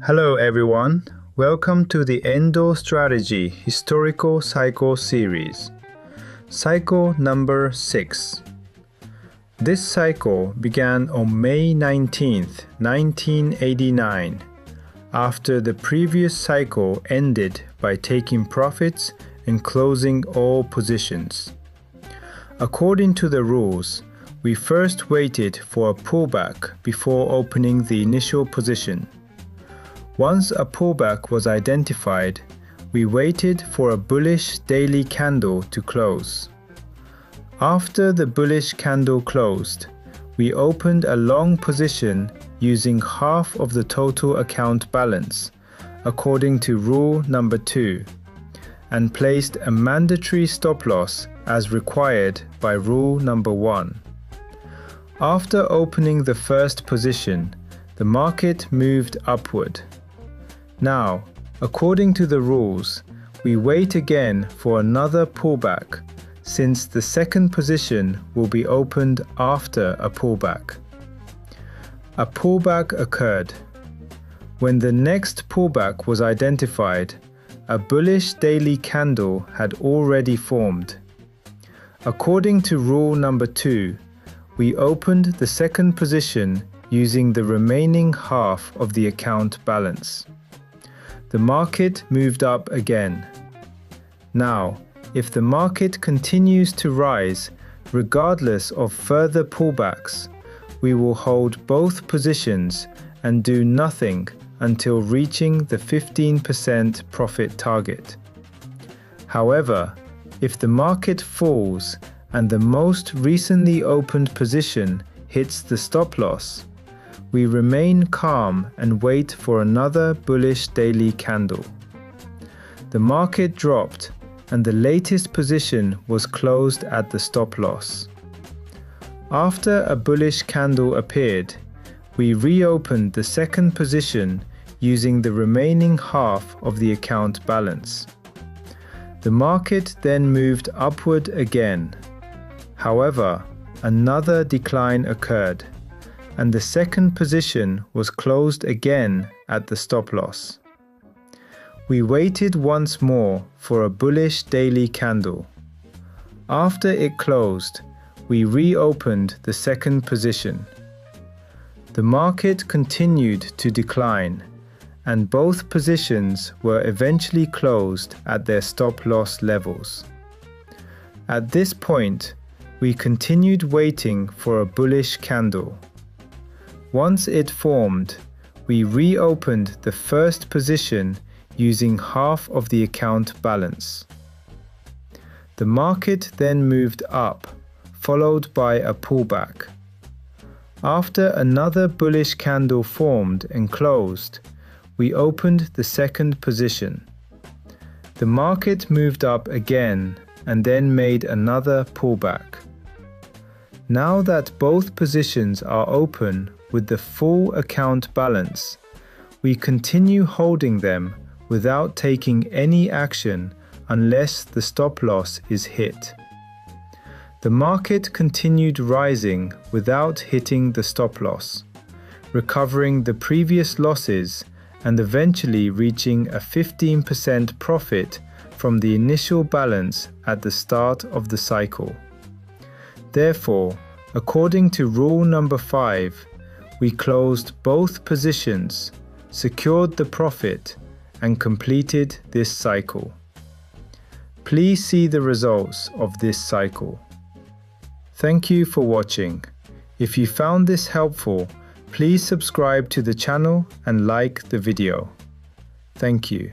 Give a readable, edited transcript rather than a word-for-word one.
Hello everyone, welcome to the EnDo Strategy Historical Cycle Series. Cycle number 6. This cycle began on May 19th, 1989, after the previous cycle ended by taking profits and closing all positions. According to the rules, we first waited for a pullback before opening the initial position. Once a pullback was identified, we waited for a bullish daily candle to close. After the bullish candle closed, we opened a long position using half of the total account balance, according to rule number 2, and placed a mandatory stop loss as required by rule number 1. After opening the first position, the market moved upward. Now, according to the rules, we wait again for another pullback, since the second position will be opened after a pullback. A pullback occurred. When the next pullback was identified, a bullish daily candle had already formed. According to rule number 2, we opened the second position using the remaining half of the account balance. The market moved up again. Now, if the market continues to rise, regardless of further pullbacks, we will hold both positions and do nothing until reaching the 15% profit target. However, if the market falls and the most recently opened position hits the stop loss, we remain calm and wait for another bullish daily candle. The market dropped and the latest position was closed at the stop loss. After a bullish candle appeared, we reopened the second position using the remaining half of the account balance. The market then moved upward again. However, another decline occurred, and the second position was closed again at the stop loss. We waited once more for a bullish daily candle. After it closed, we reopened the second position. The market continued to decline, and both positions were eventually closed at their stop loss levels. At this point, we continued waiting for a bullish candle. Once it formed, we reopened the first position using half of the account balance. The market then moved up, followed by a pullback. After another bullish candle formed and closed, we opened the second position. The market moved up again and then made another pullback. Now that both positions are open with the full account balance, we continue holding them without taking any action unless the stop loss is hit. The market continued rising without hitting the stop loss, recovering the previous losses and eventually reaching a 15% profit from the initial balance at the start of the cycle. Therefore, according to rule number 5, we closed both positions, secured the profit, and completed this cycle. Please see the results of this cycle. Thank you for watching. If you found this helpful, please subscribe to the channel and like the video. Thank you.